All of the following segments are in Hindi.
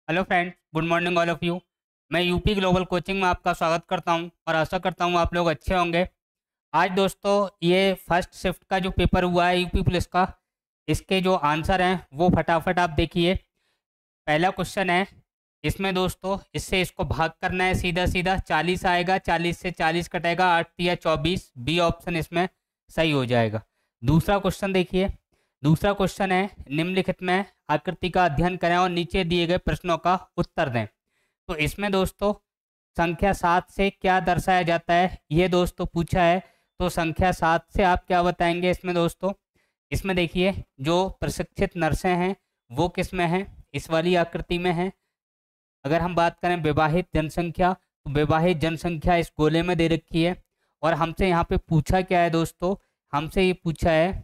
Hello friends, good morning all of you. मैं यूपी ग्लोबल कोचिंग में आपका स्वागत करता हूं और आशा करता हूं आप लोग अच्छे होंगे। आज दोस्तों ये फर्स्ट शिफ्ट का जो पेपर हुआ है यूपी पुलिस का, इसके जो आंसर हैं वो फटाफट आप देखिए। पहला क्वेश्चन है, इसमें दोस्तों इससे इसको भाग करना है, सीधा सीधा 40 आएगा, 40 से 40 कटेगा, 8 या 24, बी ऑप्शन इसमें सही हो जाएगा। दूसरा क्वेश्चन देखिए। दूसरा क्वेश्चन है, निम्नलिखित में आकृति का अध्ययन करें और नीचे दिए गए प्रश्नों का उत्तर दें। तो इसमें दोस्तों संख्या 7 से क्या दर्शाया जाता है, ये दोस्तों पूछा है। तो संख्या 7 से आप क्या बताएंगे इसमें दोस्तों? इसमें देखिए जो प्रशिक्षित नर्सें हैं वो किस में हैं, इस वाली आकृति में है। अगर हम बात करें विवाहित जनसंख्या, तो विवाहित जनसंख्या इस गोले में दे रखी है। और हमसे यहाँ पे पूछा क्या है दोस्तों? हमसे ये पूछा है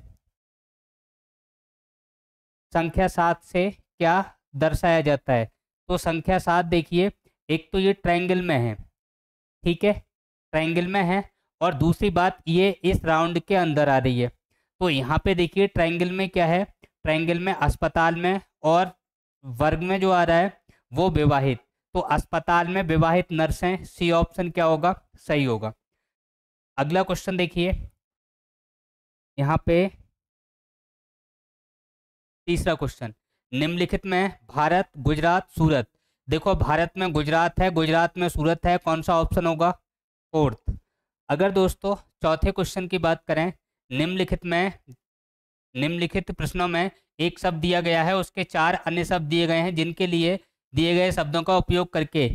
संख्या 7 से क्या दर्शाया जाता है। तो संख्या 7 देखिए, एक तो ये ट्रायंगल में है, ठीक है, ट्रायंगल में है। और दूसरी बात ये इस राउंड के अंदर आ रही है। तो यहाँ पे देखिए ट्रायंगल में क्या है, ट्रायंगल में अस्पताल में, और वर्ग में जो आ रहा है वो विवाहित। तो अस्पताल में विवाहित नर्सें, सी ऑप्शन क्या होगा, सही होगा। अगला क्वेश्चन देखिए यहाँ पे, तीसरा क्वेश्चन, निम्नलिखित में भारत, गुजरात, सूरत। देखो भारत में गुजरात है, गुजरात में सूरत है, कौन सा ऑप्शन होगा? फोर्थ। अगर दोस्तों चौथे क्वेश्चन की बात करें, निम्नलिखित प्रश्नों में एक शब्द दिया गया है, उसके 4 अन्य शब्द दिए गए हैं जिनके लिए दिए गए शब्दों का उपयोग करके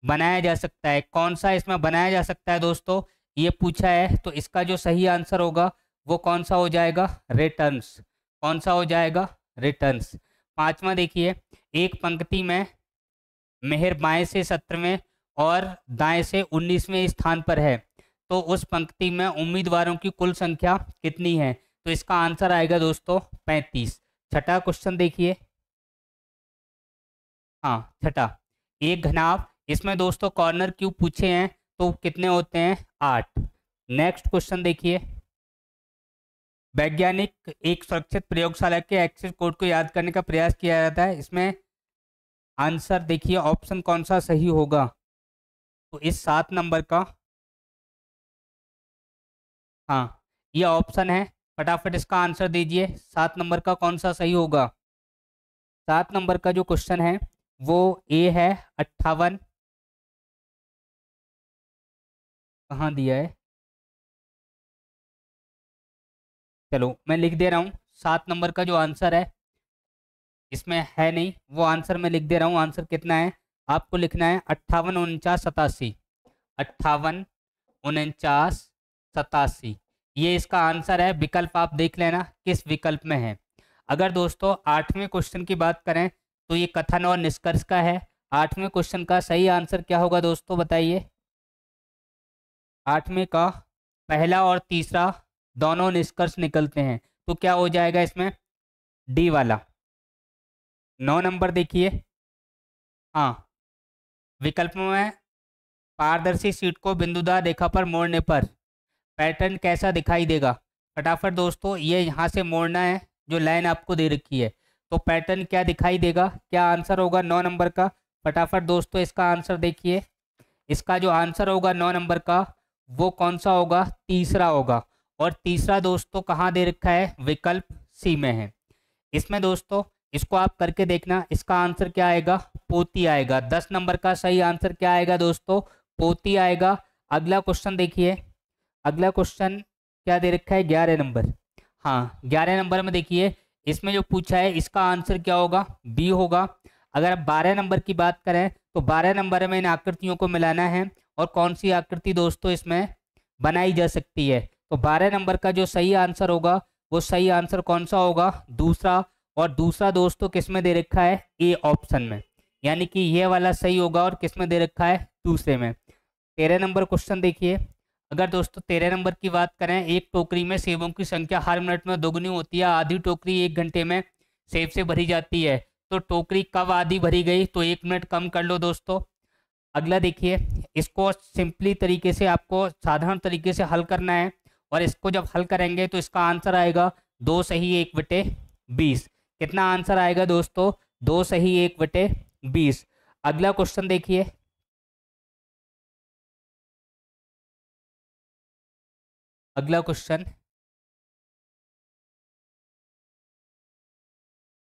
बनाया जा सकता है। कौन सा इसमें बनाया जा सकता है दोस्तों, ये पूछा है। तो इसका जो सही आंसर होगा वो कौन सा हो जाएगा? रिटर्न्स। कौन सा हो जाएगा? रिटर्न्स। पांचवा देखिए, एक पंक्ति में मेहर बाएं से 17वें और दाएं से 19वें स्थान पर है, तो उस पंक्ति में उम्मीदवारों की कुल संख्या कितनी है? तो इसका आंसर आएगा दोस्तों 35। छठा क्वेश्चन देखिए, हाँ छठा, एक घनाभ, इसमें दोस्तों कॉर्नर क्यूब पूछे हैं, तो कितने होते हैं? 8। नेक्स्ट क्वेश्चन देखिए, वैज्ञानिक एक सुरक्षित प्रयोगशाला के एक्सेस कोड को याद करने का प्रयास किया जाता है। इसमें आंसर देखिए ऑप्शन कौन सा सही होगा? तो इस 7 नंबर का, हाँ ये ऑप्शन है, फटाफट इसका आंसर दीजिए। 7 नंबर का कौन सा सही होगा? 7 नंबर का जो क्वेश्चन है वो ए है, 58। कहाँ दिया है? चलो मैं लिख दे रहा हूँ, 7 नंबर का जो आंसर है इसमें है नहीं, वो आंसर मैं लिख दे रहा हूँ। आंसर कितना है आपको लिखना है? 58, 49, 87। 58, 49, 87, ये इसका आंसर है। विकल्प आप देख लेना किस विकल्प में है। अगर दोस्तों 8वें क्वेश्चन की बात करें तो ये कथन और निष्कर्ष का है। 8वें क्वेश्चन का सही आंसर क्या होगा दोस्तों, बताइए? 8वें का पहला और तीसरा दोनों निष्कर्ष निकलते हैं, तो क्या हो जाएगा इसमें? डी वाला। 9 नंबर देखिए, हाँ विकल्प में पारदर्शी शीट को बिंदुदार रेखा पर मोड़ने पर पैटर्न कैसा दिखाई देगा? फटाफट दोस्तों ये यहाँ से मोड़ना है, जो लाइन आपको दे रखी है, तो पैटर्न क्या दिखाई देगा? क्या आंसर होगा 9 नंबर का? फटाफट दोस्तों इसका आंसर देखिए। इसका जो आंसर होगा 9 नंबर का वो कौन सा होगा? तीसरा होगा। और तीसरा दोस्तों कहाँ दे रखा है? विकल्प सी में है। इसमें दोस्तों इसको आप करके देखना, इसका आंसर क्या आएगा? पोती आएगा। 10 नंबर का सही आंसर क्या आएगा दोस्तों? पोती आएगा। अगला क्वेश्चन देखिए, अगला क्वेश्चन क्या दे रखा है? 11 नंबर। हाँ 11 नंबर में देखिए, इसमें जो पूछा है इसका आंसर क्या होगा? बी होगा। अगर 12 नंबर की बात करें तो 12 नंबर में इन आकृतियों को मिलाना है, और कौन सी आकृति दोस्तों इसमें बनाई जा सकती है? तो 12 नंबर का जो सही आंसर होगा वो सही आंसर कौन सा होगा? दूसरा। और दूसरा दोस्तों किस में दे रखा है? ए ऑप्शन में, यानी कि ये वाला सही होगा। और किस में दे रखा है? दूसरे में। 13 नंबर क्वेश्चन देखिए, अगर दोस्तों 13 नंबर की बात करें, एक टोकरी में सेबों की संख्या हर मिनट में दोगुनी होती है, आधी टोकरी 1 घंटे में सेब से भरी जाती है, तो टोकरी कब आधी भरी गई? तो 1 मिनट कम कर लो दोस्तों। अगला देखिए, इसको सिंपली तरीके से आपको साधारण तरीके से हल करना है, और इसको जब हल करेंगे तो इसका आंसर आएगा 2 सही 1/20। कितना आंसर आएगा दोस्तों? 2 सही 1/20। 20। अगला क्वेश्चन देखिए, अगला क्वेश्चन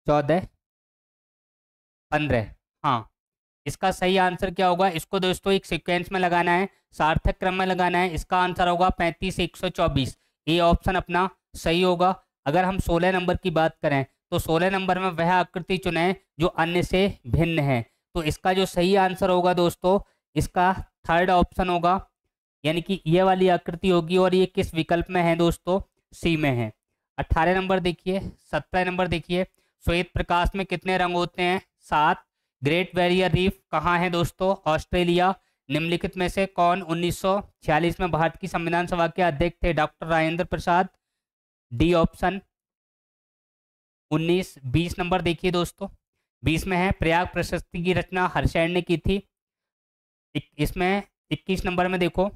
14, 15। हाँ, इसका सही आंसर क्या होगा? इसको दोस्तों एक सीक्वेंस में लगाना है, सार्थक क्रम में लगाना है। इसका आंसर होगा 35 124। ये ऑप्शन अपना सही होगा। अगर हम 16 नंबर की बात करें तो 16 नंबर में वह आकृति चुनें जो अन्य से भिन्न है। तो इसका जो सही आंसर होगा दोस्तों, इसका थर्ड ऑप्शन होगा, यानी कि ये वाली आकृति होगी। और ये किस विकल्प में है दोस्तों? सी में है। 18 नंबर देखिए, 17 नंबर देखिए, श्वेत प्रकाश में कितने रंग होते हैं? 7। ग्रेट बैरियर रीफ कहाँ है दोस्तों? ऑस्ट्रेलिया। निम्नलिखित में से कौन 1946 में भारत की संविधान सभा के अध्यक्ष थे? Doctor Rajendra Prasad. D option 19। 20 number देखिए दोस्तों, 20 में है प्रयाग प्रशस्ति की रचना हर्षैन ने की थी। इसमें 21 नंबर में देखो,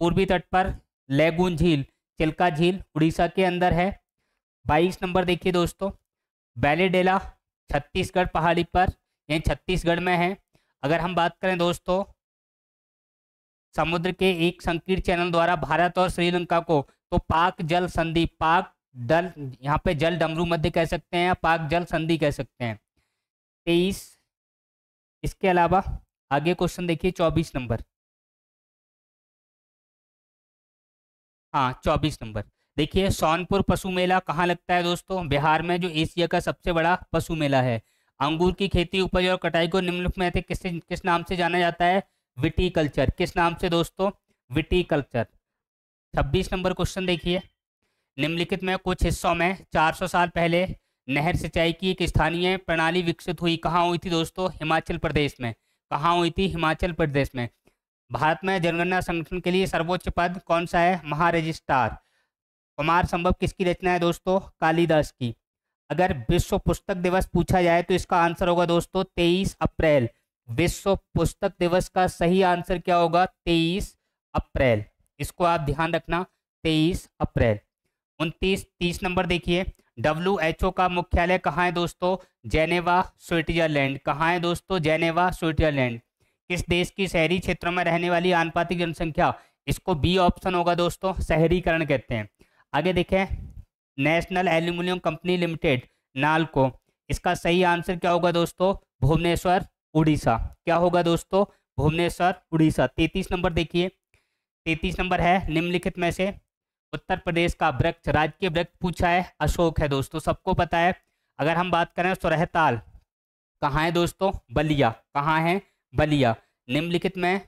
पूर्वी तट पर लेगून झील, चिल्का झील उड़ीसा के अंदर है। 22 नंबर देखिए दोस्तों, बैलेडेला छत्तीसगढ़ पहाड़ी पर, यानी छत्तीसगढ़ में है। अगर हम बात करें दोस्तों समुद्र के एक संकीर्ण चैनल द्वारा भारत और श्रीलंका को, तो पाक जल संधि, पाक दल, यहाँ पे जल डमरू मध्य कह सकते हैं या पाक जल संधि कह सकते हैं। 23। इसके अलावा आगे क्वेश्चन देखिए 24 नंबर। हाँ 24 नंबर देखिए, सोनपुर पशु मेला कहाँ लगता है दोस्तों? बिहार में, जो एशिया का सबसे बड़ा पशु मेला है। अंगूर की खेती, उपज और कटाई को निम्नलिखित में से किस नाम से जाना जाता है? विटीकल्चर। किस नाम से दोस्तों? विटीकल्चर। 26 नंबर क्वेश्चन देखिए, निम्नलिखित में कुछ हिस्सों में 400 साल पहले नहर सिंचाई की एक स्थानीय प्रणाली विकसित हुई। कहाँ हुई थी दोस्तों? हिमाचल प्रदेश में। कहाँ हुई थी? हिमाचल प्रदेश में। भारत में जनगणना संगठन के लिए सर्वोच्च पद कौन सा है? महारजिस्ट्रार। कुमार संभव किसकी रचना है दोस्तों? कालिदास की। अगर विश्व पुस्तक दिवस पूछा जाए तो इसका आंसर होगा दोस्तों 23 अप्रैल। विश्व पुस्तक दिवस का सही आंसर क्या होगा? 23 अप्रैल। इसको आप ध्यान रखना, 23 अप्रैल। 29, 30 नंबर देखिए, WHO का मुख्यालय कहाँ है दोस्तों? Geneva, Switzerland. कहाँ है दोस्तों? Geneva, Switzerland. किस देश की शहरी क्षेत्रों में रहने वाली आनुपातिक जनसंख्या? इसको बी ऑप्शन होगा दोस्तों, शहरीकरण कहते हैं। आगे देखें, national aluminium company limited, NALCO. इसका सही आंसर क्या होगा दोस्तों? भुवनेश्वर, उड़ीसा। क्या होगा दोस्तों? भुवनेश्वर, उड़ीसा। 33 नंबर देखिए, 33 नंबर है, निम्नलिखित में से उत्तर प्रदेश का वृक्ष, राजकीय वृक्ष पूछा है, अशोक है दोस्तों, सबको पता है। अगर हम बात करें सुरहताल कहाँ है दोस्तों? बलिया। कहाँ है? बलिया। निम्नलिखित में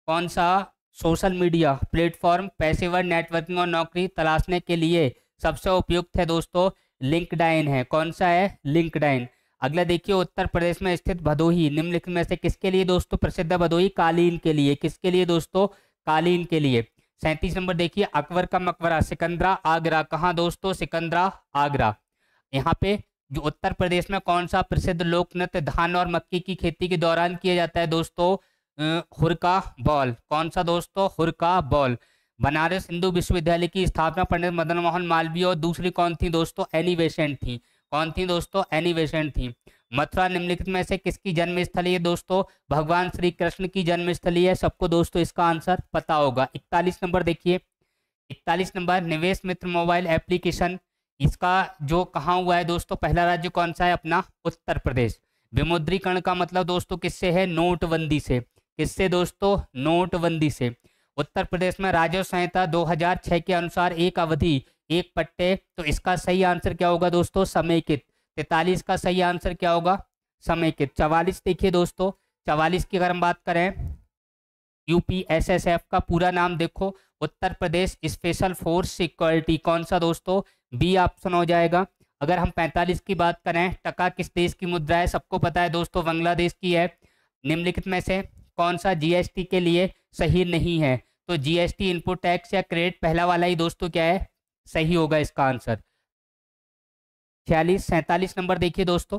कौन सा सोशल मीडिया प्लेटफॉर्म पेशेवर नेटवर्किंग और नौकरी तलाशने के लिए सबसे उपयुक्त है दोस्तों? लिंक्डइन है। कौन सा है? लिंक्डइन। अगला देखिए, उत्तर प्रदेश में स्थित भदोही निम्नलिखित में से किसके लिए दोस्तों प्रसिद्ध है? भदोही कालीन के लिए। किसके लिए दोस्तों? कालीन के लिए। 37 नंबर देखिए, अकबर का मकबरा, सिकंदरा, आगरा। कहाँ दोस्तों? सिकंदरा, आगरा। यहाँ पे जो उत्तर प्रदेश में कौन सा प्रसिद्ध लोक नृत्य धान और मक्की की खेती के दौरान किया जाता है दोस्तों? हुरका बॉल। कौन सा दोस्तों? हुरका बॉल। बनारस हिंदू विश्वविद्यालय की स्थापना पंडित मदन मोहन मालवीय और दूसरी कौन थी दोस्तों? एनी बेसेंट थी। कौन थी दोस्तों? एनी बेसेंट थी। मथुरा निम्नलिखित में से किसकी जन्मस्थली है दोस्तों? भगवान श्री कृष्ण की जन्मस्थली है। सबको दोस्तों इसका आंसर पता होगा। 41 नंबर देखिए, 41 नंबर, निवेश मित्र मोबाइल एप्लीकेशन, इसका जो कहाँ हुआ है दोस्तों? पहला राज्य कौन सा है अपना? उत्तर प्रदेश। विमुद्रीकरण का मतलब दोस्तों किससे है? नोटबंदी से। किससे दोस्तों? नोटबंदी से। उत्तर प्रदेश में राजस्व संहिता 2006 के अनुसार एक अवधि एक पट्टे, तो इसका सही आंसर क्या होगा दोस्तों? समेकित। 43 का सही आंसर क्या होगा? समेकित। 44 देखिए दोस्तों, 44 की अगर हम बात करें, UPSSF का पूरा नाम देखो, Uttar Pradesh special force security. कौन सा दोस्तों? बी ऑप्शन हो जाएगा। अगर हम 45 की बात करें, टका किस देश की मुद्रा है? सबको पता है दोस्तों, बांग्लादेश की है। निम्नलिखित में से कौन सा GST के लिए सही नहीं है? तो GST, इनपुट टैक्स या क्रेडिट, पहला वाला ही दोस्तों क्या है? सही होगा इसका आंसर। 46, 47 नंबर देखिए दोस्तों,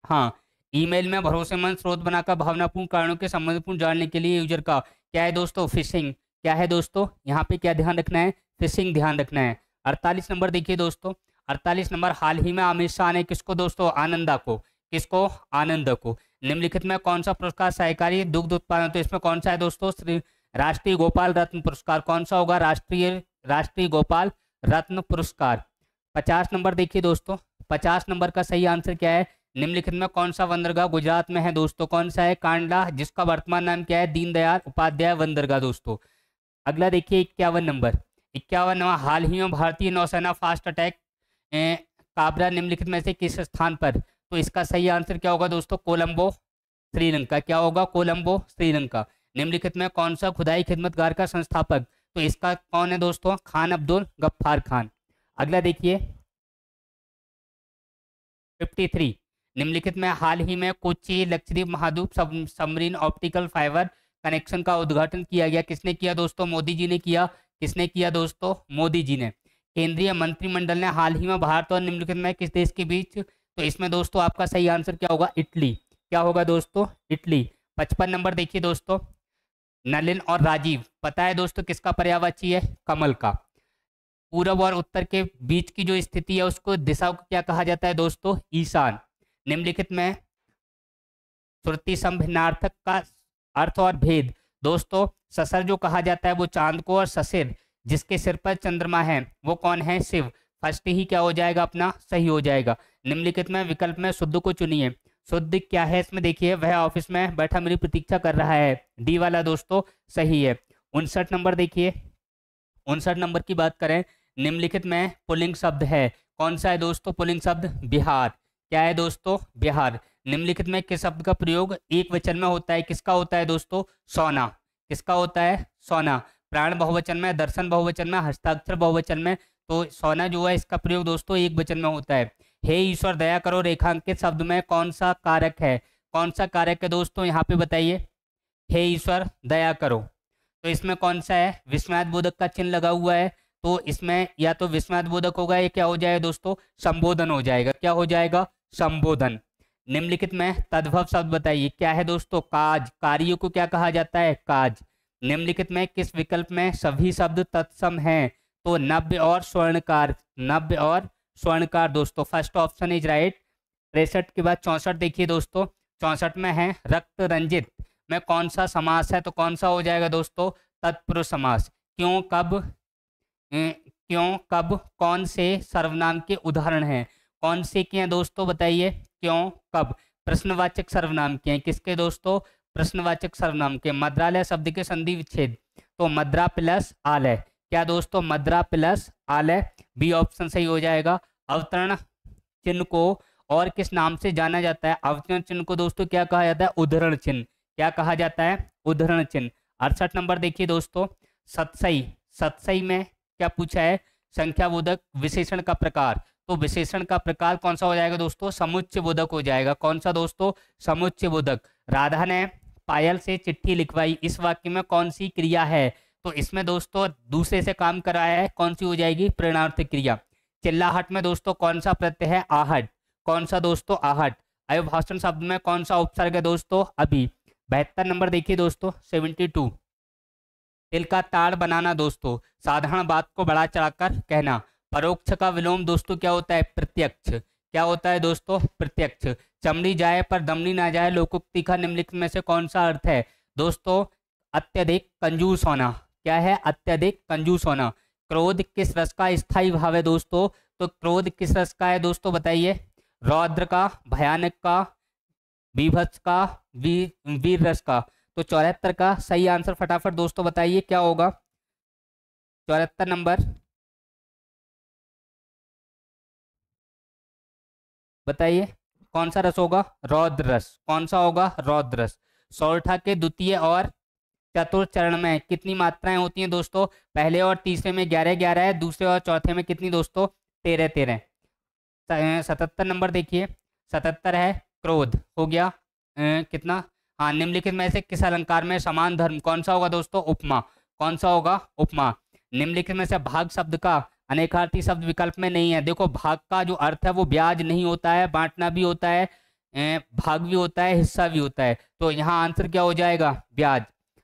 हाँ, ईमेल में भरोसेमंद स्रोत बनाकर भावनापूर्ण कारणों के संबंधपूर्ण जानने के लिए यूजर का क्या है दोस्तों? फिशिंग। क्या है दोस्तों? यहाँ पे क्या ध्यान रखना है? फिशिंग ध्यान रखना है। 48 नंबर देखिए दोस्तों, 48 नंबर, हाल ही में अमित शाह ने किसको दोस्तों? आनंदा को। किसको? आनंद को। निम्नलिखित में कौन सा पुरस्कार सहकारी दुग्ध उत्पादन, तो इसमें कौन सा है दोस्तों, श्री राष्ट्रीय गोपाल रत्न पुरस्कार। कौन सा होगा, राष्ट्रीय गोपाल रत्न पुरस्कार। 50 नंबर देखिए दोस्तों, 50 नंबर का सही आंसर क्या है, निम्नलिखित में कौन सा बंदरगाह गुजरात में है दोस्तों, कौन सा है, कांडला, जिसका वर्तमान नाम क्या है, दीनदयाल उपाध्याय बंदरगाह दोस्तों। अगला देखिए 51 नंबर, 51 नंबर, हाल ही में भारतीय नौसेना फास्ट अटैक काबरा निम्नलिखित में से किस स्थान पर, तो इसका सही आंसर क्या होगा दोस्तों, कोलंबो श्रीलंका। क्या होगा, कोलंबो श्रीलंका। निम्नलिखित में कौन सा खुदाई खिदमतगार का संस्थापक, तो इसका कौन है दोस्तों, खान अब्दुल गफ्फार खान। अगला देखिए 53, निम्नलिखित में हाल ही में कोच्चि लक्षद्वीप महाद्वीप सबमरीन ऑप्टिकल फाइबर कनेक्शन का उद्घाटन किया गया, किसने किया दोस्तों, मोदी जी ने किया। किसने किया दोस्तों, मोदी जी ने। केंद्रीय मंत्रिमंडल ने हाल ही में भारत और निम्नलिखित में किस देश के बीच, तो इसमें दोस्तों आपका सही आंसर क्या होगा, इटली। क्या होगा दोस्तों, इटली। 55 नंबर देखिए दोस्तों, नलिन और राजीव, पता है दोस्तों किसका पर्यायवाची है, कमल का। पूरब और उत्तर के बीच की जो स्थिति है उसको दिशा को क्या कहा जाता है दोस्तों, ईशान। निम्नलिखित में श्रुति संभिन्नार्थक का अर्थ और भेद, दोस्तों ससर जो कहा जाता है वो चांद को, और ससिर जिसके सिर पर चंद्रमा है वो कौन है, शिव। फर्स्ट ही क्या हो जाएगा अपना, सही हो जाएगा। निम्नलिखित में विकल्प में शुद्ध को चुनिए। शुद्ध क्या है इसमें देखिए, वह ऑफिस में बैठा मेरी प्रतीक्षा कर रहा है, डी वाला दोस्तों सही है। 59 नंबर देखिए, 59 नंबर की बात करें, निम्नलिखित में पुल्लिंग शब्द है, कौन सा है दोस्तों, पुल्लिंग शब्द बिहार। क्या है दोस्तों, बिहार। निम्नलिखित में किस शब्द का प्रयोग एक वचन में होता है, किसका होता है दोस्तों, सोना। किसका होता है, सोना। प्राण बहुवचन में, दर्शन बहुवचन में, हस्ताक्षर बहुवचन में, तो सोना जो है इसका प्रयोग दोस्तों एक वचन में होता है। हे ईश्वर दया करो रेखांकित शब्द में कौन सा कारक है, कौन सा कारक है दोस्तों, यहाँ पे बताइए। हे ईश्वर दया करो, तो इसमें कौन सा है, विस्मयाद बोधक का चिन्ह लगा हुआ है, तो इसमें या तो विस्मयाद बोधक होगा या क्या हो जाएगा दोस्तों, संबोधन हो जाएगा। क्या हो जाएगा, संबोधन। निम्नलिखित में तद्भव शब्द बताइए, क्या है दोस्तों, काज। कार्य को क्या कहा जाता है, काज। निम्नलिखित में किस विकल्प में सभी शब्द तत्सम हैं, तो नव्य और स्वर्णकार। नव्य और स्वर्णकार दोस्तों, फर्स्ट ऑप्शन इज राइट। 63 के बाद 64 देखिए दोस्तों, 64 में है रक्त रंजित में कौन सा समास है, तो कौन सा हो जाएगा दोस्तों, तत्पुरुष समास। क्यों, कब, क्यों, कब, कौन से सर्वनाम के उदाहरण हैं, कौन से के हैं दोस्तों बताइए, क्यों, कब, प्रश्नवाचक सर्वनाम के हैं, किसके दोस्तों, प्रश्नवाचक सर्वनाम के। मद्रालय शब्द के संधि विच्छेद, तो मद्रा प्लस आलय। क्या दोस्तों, मद्रा प्लस आलय, बी ऑप्शन सही हो जाएगा। अवतरण चिन्ह को और किस नाम से जाना जाता है, अवतरण चिन्ह को दोस्तों क्या कहा जाता है, उद्धरण चिन्ह। क्या कहा जाता है, उद्धरण चिन्ह। 68 नंबर देखिए दोस्तों, सतसई। सतसई में क्या पूछा है, संख्याबोधक विशेषण का प्रकार, तो विशेषण का प्रकार कौन सा हो जाएगा दोस्तों, समुच्चय बोधक हो जाएगा। कौन सा दोस्तों, समुच्चय बोधक। राधा ने पायल से चिट्ठी लिखवाई, इस वाक्य में कौन सी क्रिया है, तो इसमें दोस्तों दूसरे से काम कराया है, कौन सी हो जाएगी, प्रेरणार्थ क्रिया। चिल्लाहट में दोस्तों कौन सा प्रत्यय है, आहट। कौन सा दोस्तों, आहट। अभिभाषण शब्द में कौन सा उपसर्ग है दोस्तों, अभी। 72 नंबर देखिए दोस्तों, 72, तिल का ताड़ बनाना दोस्तों, साधारण बात को बढ़ा चढ़ाकर कहना। परोक्ष का विलोम दोस्तों क्या होता है, प्रत्यक्ष। क्या होता है दोस्तों, प्रत्यक्ष। चमड़ी जाए पर दमड़ी ना जाए लोकोक्ति का निम्नलिखित में से कौन सा अर्थ है दोस्तों, अत्यधिक कंजूस होना। क्या है, अत्यधिक कंजूस होना। क्रोध किस रस का स्थायी भाव है दोस्तों, तो क्रोध किस रस का है दोस्तों बताइए, रौद्र का, भयानक का, बीभत्स का, वीर रस का। तो 74 का सही आंसर फटाफट दोस्तों बताइए क्या होगा, 74 नंबर बताइए कौन सा रस होगा, रौद्र रस। कौन सा होगा, रौद्र रस। सौरठा के द्वितीय और चतुर्थ चरण में कितनी मात्राएं होती हैं दोस्तों, पहले और तीसरे में 11-11 है, दूसरे और चौथे में कितनी दोस्तों, 13-13। 77 नंबर देखिए, 77 है क्रोध, हो गया कितना, हाँ। निम्नलिखित में से किस अलंकार में समान धर्म, कौन सा होगा दोस्तों, उपमा। कौन सा होगा, उपमा। निम्नलिखित में से भाग शब्द का अनेकार्थी शब्द विकल्प में नहीं है। देखो भाग का जो अर्थ है वो ब्याज नहीं होता है, बांटना भी होता है, भाग भी होता है, हिस्सा भी होता है, तो यहाँ आंसर क्या हो जाएगा, ब्याज।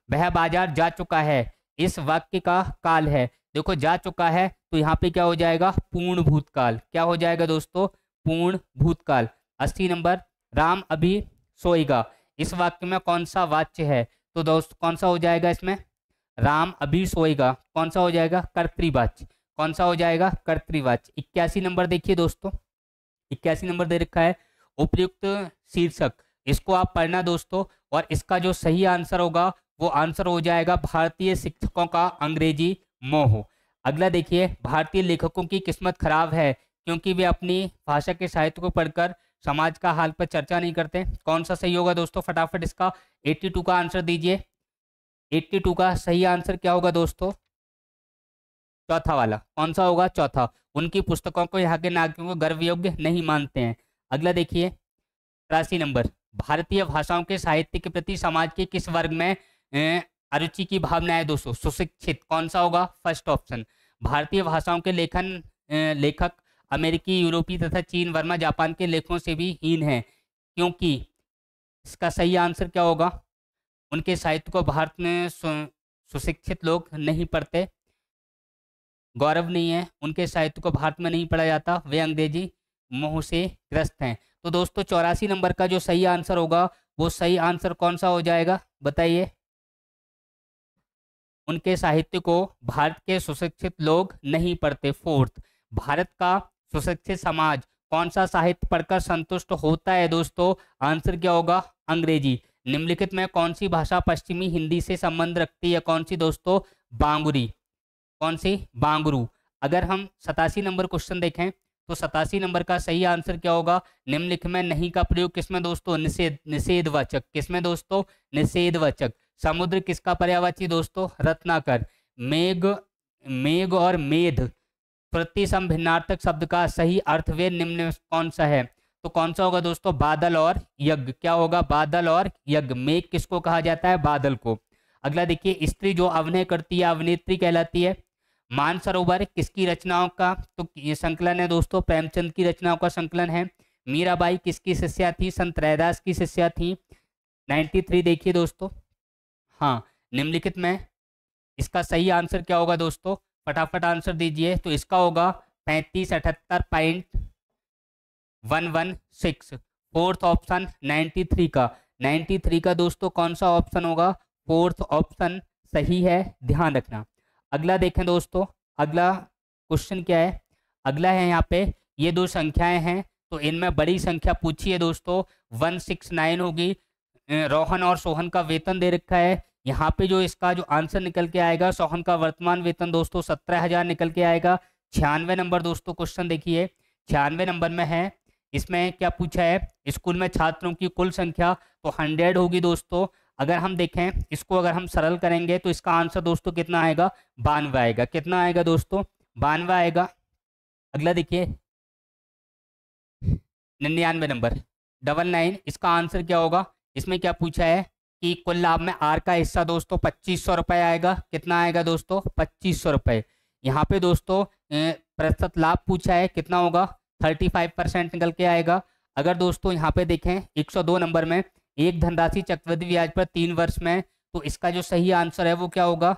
वह बाजार जा चुका है, इस वाक्य का काल है, देखो जा चुका है तो यहाँ पे क्या हो जाएगा, पूर्ण भूतकाल। क्या हो जाएगा दोस्तों, पूर्ण भूतकाल। 80 नंबर, राम अभी सोएगा। इस वाक्य में कौन सा वाच्य है? तो दोस्त कौन सा हो जाएगा इसमें? राम अभी सोएगा, कौन सा हो जाएगा? कर्तृवाच्य। कौन सा हो जाएगा? कर्तृवाच्य। 81 नंबर देखिए दोस्तों, 81 नंबर दे रखा है उपयुक्त शीर्षक, इसको आप पढ़ना दोस्तों। और इसका जो सही आंसर होगा वो आंसर हो जाएगा भारतीय शिक्षकों का अंग्रेजी मोह। अगला देखिए, भारतीय लेखकों की किस्मत खराब है क्योंकि वे अपनी भाषा के साहित्य को पढ़कर समाज का हाल पर चर्चा नहीं करते। कौन सा सही होगा दोस्तों? फटाफट इसका 82 का आंसर दीजिए। 82 का सही आंसर क्या होगा दोस्तों? चौथा वाला। कौन सा होगा? चौथा। उनकी पुस्तकों को यहाँ के नागरिकों को गर्व योग्य नहीं मानते हैं। अगला देखिए 83 नंबर, भारतीय भाषाओं के साहित्य के प्रति समाज के किस वर्ग में अरुचि की भावना है दोस्तों? सुशिक्षित। कौन सा होगा? First option. भारतीय भाषाओं के लेखक अमेरिकी, यूरोपीय तथा चीन, वर्मा, जापान के लेखों से भी हीन है क्योंकि इसका सही आंसर क्या होगा? उनके साहित्य को भारत में सुशिक्षित लोग नहीं पढ़ते, गौरव नहीं है, उनके साहित्य को भारत में नहीं पढ़ा जाता, वे अंग्रेजी मोह से ग्रस्त हैं। तो दोस्तों 84 नंबर का जो सही आंसर होगा वो सही आंसर कौन सा हो जाएगा बताइए? उनके साहित्य को भारत के सुशिक्षित लोग नहीं पढ़ते। फोर्थ, भारत का सुशिक्षित समाज कौन सा साहित्य पढ़कर संतुष्ट होता है दोस्तों? आंसर क्या होगा? अंग्रेजी। निम्नलिखित में कौन सी भाषा पश्चिमी हिंदी से संबंध रखती है? कौन सी दोस्तों? बांगुरी। कौन सी? बांगरू। अगर हम 87 नंबर क्वेश्चन देखें तो 87 नंबर का सही आंसर क्या होगा? निम्नलिखित में नहीं का प्रयोग किसमें दोस्तों? निषेध, निषेधवाचक। किसमें दोस्तों? निषेधवाचक। समुद्र किसका पर्यायवाची दोस्तों? रत्नाकर। मेघ, मेघ और मेध प्रतिसम भिन्नार्थक शब्द का सही अर्थ वे निम्न में कौन सा है? तो कौन सा होगा दोस्तों? बादल और यज्ञ। क्या होगा? बादल और यज्ञ। मेघ किसको कहा जाता है? बादल को। अगला देखिए, स्त्री जो अभिनय करती है अभिनेत्री कहलाती है। मानसरोवर किसकी रचनाओं का तो ये संकलन है दोस्तों? प्रेमचंद की रचनाओं का संकलन है। मीराबाई किसकी शिष्या थी? संत रैदास की शिष्या थी। 93 देखिए दोस्तों। हाँ, निम्नलिखित में इसका सही आंसर क्या होगा दोस्तों? फटाफट आंसर दीजिए। तो इसका होगा 3578.116। फोर्थ ऑप्शन 93 का। 93 का दोस्तों कौन सा ऑप्शन होगा? फोर्थ ऑप्शन सही है, ध्यान रखना। अगला देखें दोस्तों, अगला क्वेश्चन क्या है? अगला है यहाँ पे, ये दो संख्याएं हैं तो इनमें बड़ी संख्या पूछी है दोस्तों, 169 होगी। रोहन और सोहन का वेतन दे रखा है। यहाँ पे जो इसका जो आंसर निकल के आएगा, सोहन का वर्तमान वेतन दोस्तों 17,000 निकल के आएगा। 96 नंबर दोस्तों क्वेश्चन देखिए, 96 नंबर में है, इसमें क्या पूछा है? स्कूल में छात्रों की कुल संख्या तो 100 होगी दोस्तों। अगर हम देखें इसको, अगर हम सरल करेंगे तो इसका आंसर दोस्तों कितना आएगा? 92 आएगा। कितना आएगा दोस्तों? 92 आएगा। अगला देखिए 99 नंबर 99, इसका आंसर क्या होगा? इसमें क्या पूछा है कि कुल लाभ में आर का हिस्सा दोस्तों 2500 रुपये आएगा। कितना आएगा दोस्तों? 2500 रुपये। यहाँ पे दोस्तों प्रतिशत लाभ पूछा है, कितना होगा? 35% निकल के आएगा। अगर दोस्तों यहाँ पे देखें 102 नंबर में, एक धनराशि चक्रवृद्धि ब्याज पर 3 वर्ष में, तो इसका जो सही आंसर है वो क्या होगा?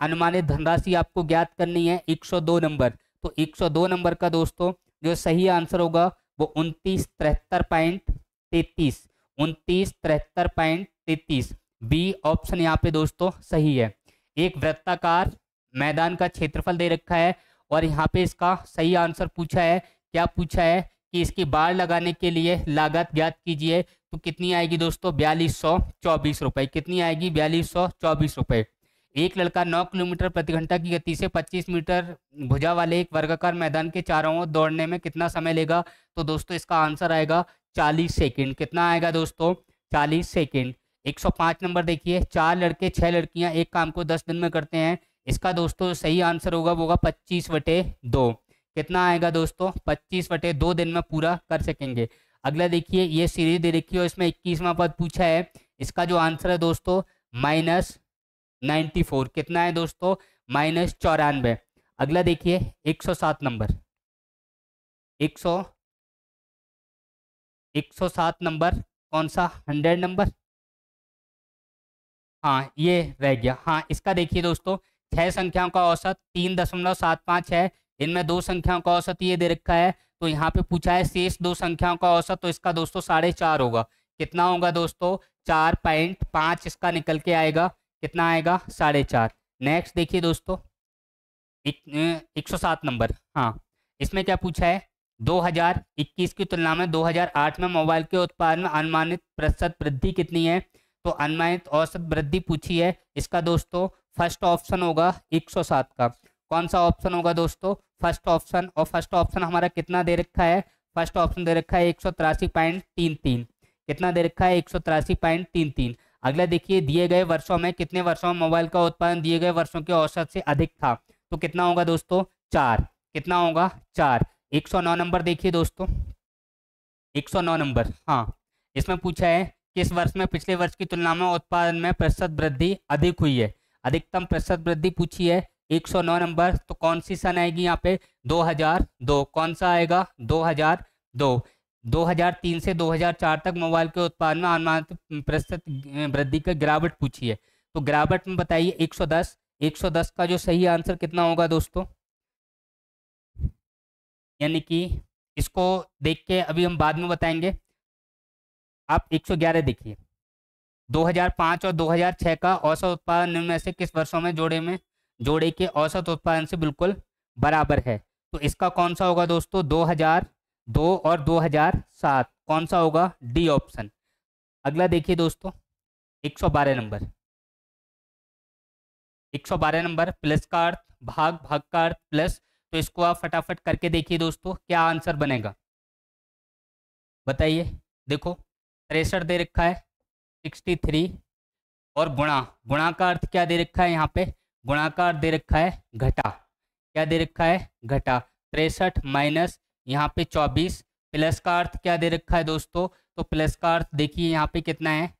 अनुमानित धनराशि आपको ज्ञात करनी है 102 नंबर। तो 102 नंबर का दोस्तों जो सही आंसर होगा वो 2973.33, 2973.33 बी ऑप्शन यहाँ पे दोस्तों सही है। एक वृत्ताकार मैदान का क्षेत्रफल दे रखा है और यहाँ पे इसका सही आंसर पूछा है। क्या पूछा है? कि इसकी बाड़ लगाने के लिए लागत ज्ञात कीजिए। तो कितनी आएगी दोस्तों? 4224 रुपये। कितनी आएगी? 4224 रुपये। एक लड़का 9 किलोमीटर प्रति घंटा की गति से 25 मीटर भुजा वाले एक वर्गाकार मैदान के चारों ओर दौड़ने में कितना समय लेगा? तो दोस्तों इसका आंसर आएगा 40 सेकंड। कितना आएगा दोस्तों? 40 सेकंड। 105 नंबर देखिए, 4 लड़के 6 लड़कियां एक काम को 10 दिन में करते हैं। इसका दोस्तों सही आंसर होगा वो होगा 25/2। कितना आएगा दोस्तों? 25/2 दिन में पूरा कर सकेंगे। अगला देखिए, ये सीरीज दे रखी है और इसमें 21वां पद पूछा है। इसका जो आंसर है दोस्तों -94। कितना है दोस्तों? -94। अगला देखिए 107 नंबर, 107 नंबर कौन सा? 100 नंबर। हाँ ये रह गया। हाँ इसका देखिए दोस्तों, 6 संख्याओं का औसत 3.75 है। इनमें 2 संख्याओं का औसत ये दे रखा है। तो यहाँ पे पूछा है शेष 2 संख्याओं का औसत, तो इसका दोस्तों 4.5 होगा। कितना होगा दोस्तों, 4.5 इसका निकल के आएगा, कितना आएगा 4.5। नेक्स्ट देखिए दोस्तों 107 नंबर। हाँ, इसमें क्या पूछा है, 2021 की तुलना में 2008 में मोबाइल के उत्पादन में अनुमानित प्रतिशत वृद्धि कितनी है। तो अनुमानित औसत वृद्धि पूछी है, इसका दोस्तों फर्स्ट ऑप्शन होगा 107 का। कौन सा ऑप्शन होगा दोस्तों, फर्स्ट ऑप्शन। और फर्स्ट ऑप्शन हमारा कितना दे रखा है, फर्स्ट ऑप्शन दे रखा है 183.33। कितना दे रखा है, 183.33। अगला देखिए, दिए गए वर्षों में कितने वर्षों में मोबाइल का उत्पादन दिए गए वर्षों के औसत से अधिक था। तो कितना होगा दोस्तों, 4। कितना होगा, 4। 109 नंबर देखिए दोस्तों, 109 नंबर। हाँ, इसमें पूछा है किस वर्ष में पिछले वर्ष की तुलना में उत्पादन में प्रतिशत वृद्धि अधिक हुई है। अधिकतम प्रतिशत वृद्धि पूछी है, 109 नंबर। तो कौन सी सन आएगी यहाँ पे, 2002। कौन सा आएगा, 2002। 2003 से 2004 तक मोबाइल के उत्पादन में अनुमानित प्रतिशत वृद्धि का गिरावट पूछी है। तो गिरावट में बताइए 110। 110 का जो सही आंसर कितना होगा दोस्तों, यानी कि इसको देख के अभी हम बाद में बताएंगे। आप 111 देखिए, 2005 और 2006 का औसत उत्पादन निम्न में से किस वर्षों में जोड़े के औसत उत्पादन से बिल्कुल बराबर है। तो इसका कौन सा होगा दोस्तों, 2002 और 2007। कौन सा होगा, डी ऑप्शन। अगला देखिए दोस्तों 112 नंबर। 112 नंबर, प्लस का अर्थ भाग, भाग का अर्थ प्लस। तो इसको आप फटाफट करके देखिए दोस्तों, क्या आंसर बनेगा बताइए। देखो 63 दे रखा है, 63। और गुणा का अर्थ क्या दे रखा है, यहाँ पे गुणा का अर्थ दे रखा है घटा। क्या दे रखा है, घटा। 63 माइनस यहाँ पे 24। प्लस का अर्थ क्या दे रखा है दोस्तों, तो प्लस का अर्थ देखिए यहाँ पे कितना है,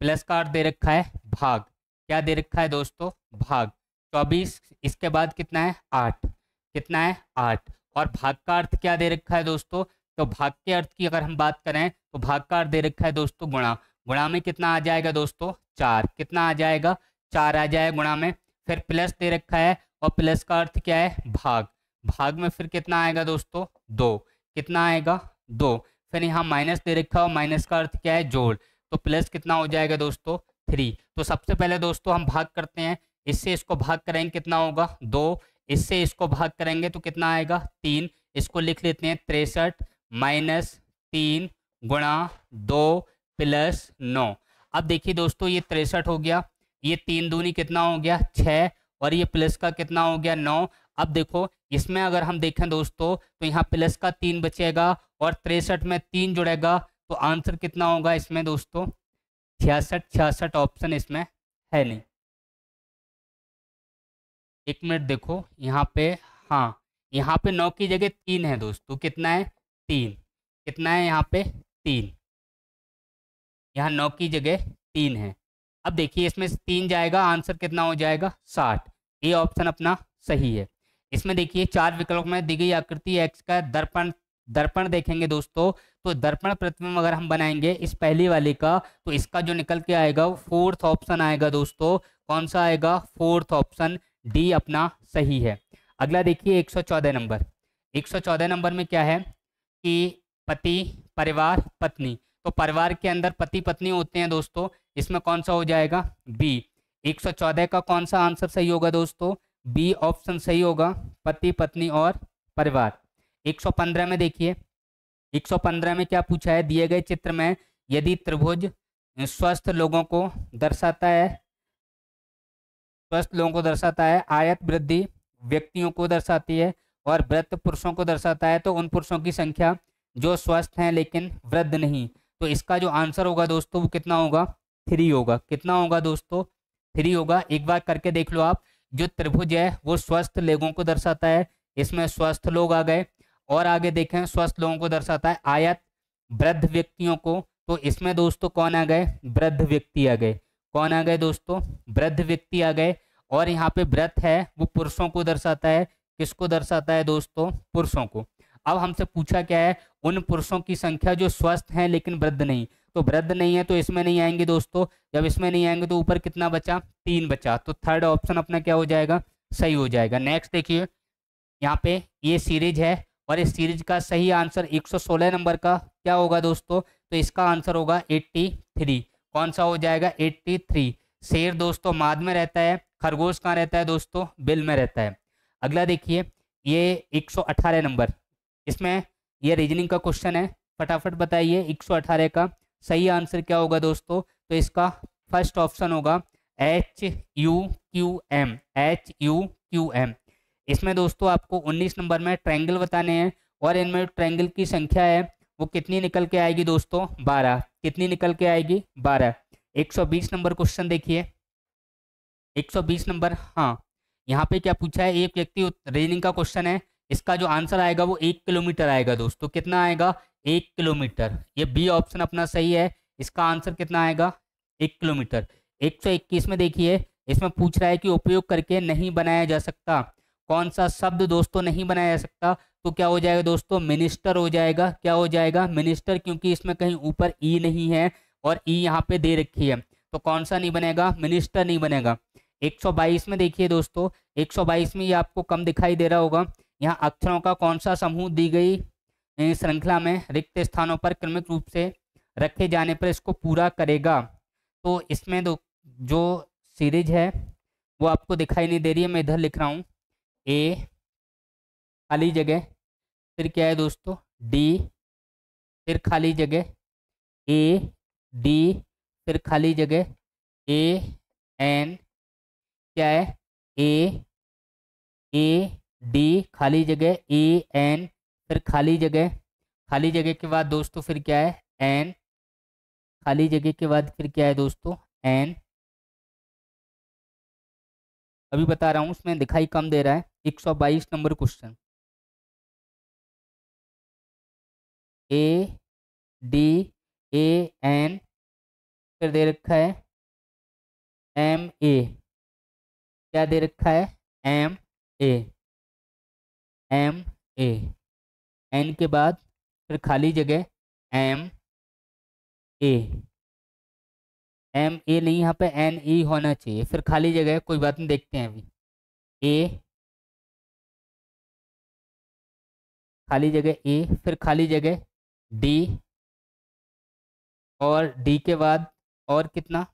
प्लस का अर्थ दे रखा है भाग। क्या दे रखा है दोस्तों, भाग। 24 इसके बाद कितना है, 8। कितना है, 8। और भाग का अर्थ क्या दे रखा है दोस्तों, तो भाग के अर्थ की अगर हम बात करें तो भाग का अर्थ दे रखा है दोस्तों गुणा। गुणा में कितना आ जाएगा दोस्तों, 4। कितना आ जाएगा, 4 आ जाएगा गुणा में। फिर प्लस दे रखा है और प्लस का अर्थ क्या है, भाग। भाग में फिर कितना आएगा दोस्तों, 2। कितना आएगा, 2। फिर यहाँ माइनस दे रखा है और माइनस का अर्थ क्या है, जोड़। तो प्लस कितना हो जाएगा दोस्तों, 3। तो सबसे पहले दोस्तों हम भाग करते हैं, इससे इसको भाग करेंगे कितना होगा, 2। इससे इसको भाग करेंगे तो कितना आएगा, 3। इसको लिख लेते हैं 63 माइनस 3 गुणा 2 प्लस 9। अब देखिए दोस्तों ये 63 हो गया, ये 3 दूनी कितना हो गया, 6। और ये प्लस का कितना हो गया, 9। अब देखो इसमें अगर हम देखें दोस्तों तो यहाँ प्लस का 3 बचेगा और 63 में 3 जुड़ेगा। तो आंसर कितना होगा इसमें दोस्तों, 66। 66 ऑप्शन इसमें है नहीं। एक मिनट देखो यहाँ पे, हाँ यहाँ पे 9 की जगह 3 है दोस्तों। कितना है, 3। कितना है यहाँ पे, 3। यहाँ 9 की जगह 3 है। अब देखिए इसमें से 3 जाएगा, आंसर कितना हो जाएगा, 60। ये ऑप्शन अपना सही है। इसमें देखिए 4 विकल्प में दी गई आकृति एक्स का दर्पण दर्पण देखेंगे दोस्तों, तो दर्पण प्रतिबिंब अगर हम बनाएंगे इस पहली वाले का, तो इसका जो निकल के आएगा वो 4th ऑप्शन आएगा दोस्तों। कौन सा आएगा, 4th ऑप्शन, डी अपना सही है। अगला देखिए 114 नंबर। 114 नंबर में क्या है कि पति, परिवार, पत्नी। तो परिवार के अंदर पति पत्नी होते हैं दोस्तों, इसमें कौन सा हो जाएगा, बी। 114 का कौन सा आंसर सही होगा दोस्तों, बी ऑप्शन सही होगा, पति पत्नी और परिवार। 115 में देखिए, 115 में क्या पूछा है, दिए गए चित्र में यदि त्रिभुज स्वस्थ लोगों को दर्शाता है, स्वस्थ लोगों को दर्शाता है, आयत वृद्धि व्यक्तियों को दर्शाती है और वृत्त पुरुषों को दर्शाता है, तो उन पुरुषों की संख्या जो स्वस्थ हैं लेकिन वृद्ध नहीं। तो इसका जो आंसर होगा दोस्तों वो कितना होगा, 3 होगा। कितना होगा दोस्तों, 3 होगा। एक बार करके देख लो आप, जो त्रिभुज है वो स्वस्थ लोगों को दर्शाता है, इसमें स्वस्थ लोग आ गए। और आगे देखें, स्वस्थ लोगों को दर्शाता है, आयत वृद्ध व्यक्तियों को, तो इसमें दोस्तों कौन आ गए, वृद्ध व्यक्ति आ गए। कौन आ गए दोस्तों, वृद्ध व्यक्ति आ गए। और यहाँ पे व्रत है वो पुरुषों को दर्शाता है, किसको दर्शाता है दोस्तों, पुरुषों को। अब हमसे पूछा क्या है, उन पुरुषों की संख्या जो स्वस्थ हैं लेकिन वृद्ध नहीं। तो वृद्ध नहीं है तो इसमें नहीं आएंगे दोस्तों। जब इसमें नहीं आएंगे तो ऊपर कितना बचा, 3 बचा। तो 3rd ऑप्शन अपना क्या हो जाएगा, सही हो जाएगा। नेक्स्ट देखिए, यहाँ पे ये सीरीज है और इस सीरीज का सही आंसर 116 नंबर का क्या होगा दोस्तों? तो इसका आंसर होगा 83। कौन सा हो जाएगा? 83। शेर दोस्तों माद में रहता है, खरगोश कहाँ रहता है दोस्तों? बिल में रहता है। अगला देखिए, ये 118 नंबर, इसमें ये रीजनिंग का क्वेश्चन है, फटाफट बताइए 118 का सही आंसर क्या होगा दोस्तों? तो इसका फर्स्ट ऑप्शन होगा HUQM, HUQM। इसमें दोस्तों आपको 19 नंबर में ट्रायंगल बताने हैं और इनमें ट्रायंगल की संख्या है वो कितनी निकल के आएगी दोस्तों? 12। कितनी निकल के आएगी? 12। 120 नंबर क्वेश्चन देखिए, 120 नंबर। हाँ, यहाँ पे क्या पूछा है? एक व्यक्ति, रीजनिंग का क्वेश्चन है, इसका जो आंसर आएगा वो 1 किलोमीटर आएगा दोस्तों। कितना आएगा? 1 किलोमीटर। ये बी ऑप्शन अपना सही है, इसका आंसर कितना आएगा? 1 किलोमीटर। 121 में देखिए, इसमें पूछ रहा है कि उपयोग करके नहीं बनाया जा सकता, कौन सा शब्द दोस्तों नहीं बनाया जा सकता? तो क्या हो जाएगा दोस्तों? मिनिस्टर हो जाएगा। क्या हो जाएगा? मिनिस्टर, क्योंकि इसमें कहीं ऊपर ई नहीं है और ई यहाँ पे दे रखी है, तो कौन सा नहीं बनेगा? मिनिस्टर नहीं बनेगा। 122 में देखिए दोस्तों, 122 में ये आपको कम दिखाई दे रहा होगा, यहाँ अक्षरों का कौन सा समूह दी गई श्रृंखला में रिक्त स्थानों पर क्रमिक रूप से रखे जाने पर इसको पूरा करेगा? तो इसमें जो सीरीज है वो आपको दिखाई नहीं दे रही है, मैं इधर लिख रहा हूँ। ए खाली जगह, फिर क्या है दोस्तों? डी, फिर खाली जगह, ए डी, फिर खाली जगह, ए एन, क्या है? ए डी, खाली जगह, ए एन, फिर खाली जगह, खाली जगह के बाद दोस्तों फिर क्या है? एन, खाली जगह के बाद फिर क्या है दोस्तों? एन। अभी बता रहा हूँ, उसमें दिखाई कम दे रहा है। 122 number question, A D, A N, फिर दे रखा है एम ए। क्या दे रखा है? M A, M A. N के बाद फिर खाली जगह, एम ए। एम ए नहीं, यहाँ पे एन ई होना चाहिए, फिर खाली जगह, कोई बात नहीं, देखते हैं अभी। ए, खाली जगह ए, फिर खाली जगह डी, और डी के बाद और कितना?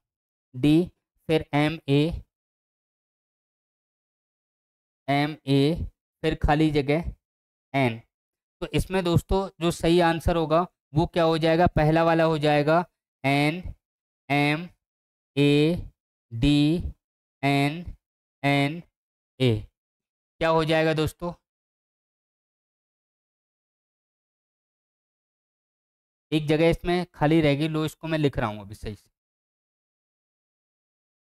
डी, फिर एम ए, एम ए, फिर खाली जगह एन। तो इसमें दोस्तों जो सही आंसर होगा वो क्या हो जाएगा? पहला वाला हो जाएगा, N M A D N N A. क्या हो जाएगा दोस्तों? एक जगह इसमें खाली रहेगी, लो इसको मैं लिख रहा हूँ अभी सही से।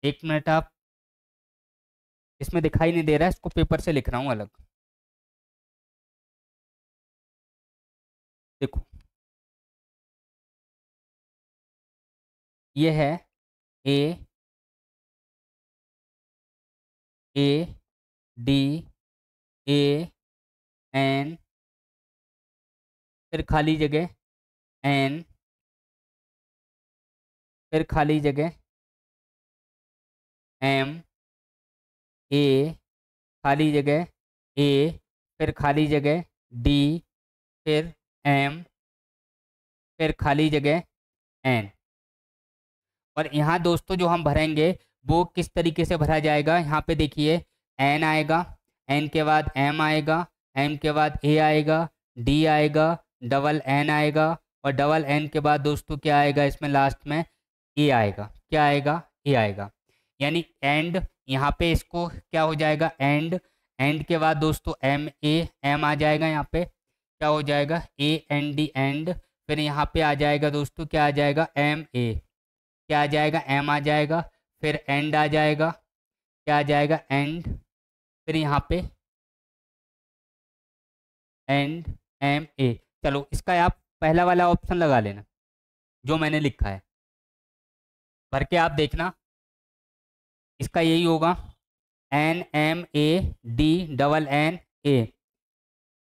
1 मिनट, आप, इसमें दिखाई नहीं दे रहा है, इसको पेपर से लिख रहा हूँ अलग। देखो, ये है ए डी ए एन, फिर खाली जगह एन, फिर खाली जगह एम ए, खाली जगह ए, फिर खाली जगह डी, फिर एम, फिर खाली जगह एन। और यहाँ दोस्तों जो हम भरेंगे वो किस तरीके से भरा जाएगा? यहाँ पे देखिए, एन आएगा, एन के बाद एम आएगा, एम के बाद ए आएगा, डी आएगा, डबल एन आएगा, और डबल एन के बाद दोस्तों क्या आएगा इसमें लास्ट में? ए आएगा। क्या आएगा? ए आएगा। यानी एंड, यहाँ पे इसको क्या हो जाएगा? एंड। एंड के बाद दोस्तों एम ए, एम आ जाएगा, यहाँ पे क्या हो जाएगा? A N D, and. फिर यहाँ पे आ जाएगा दोस्तों, क्या आ जाएगा? M A. क्या आ जाएगा? एम आ जाएगा, फिर एंड आ जाएगा, क्या आ जाएगा? एंड। फिर यहाँ पे एंड एम ए। चलो, इसका आप पहला वाला ऑप्शन लगा लेना जो मैंने लिखा है, भर के आप देखना, इसका यही होगा, N M A D double N A.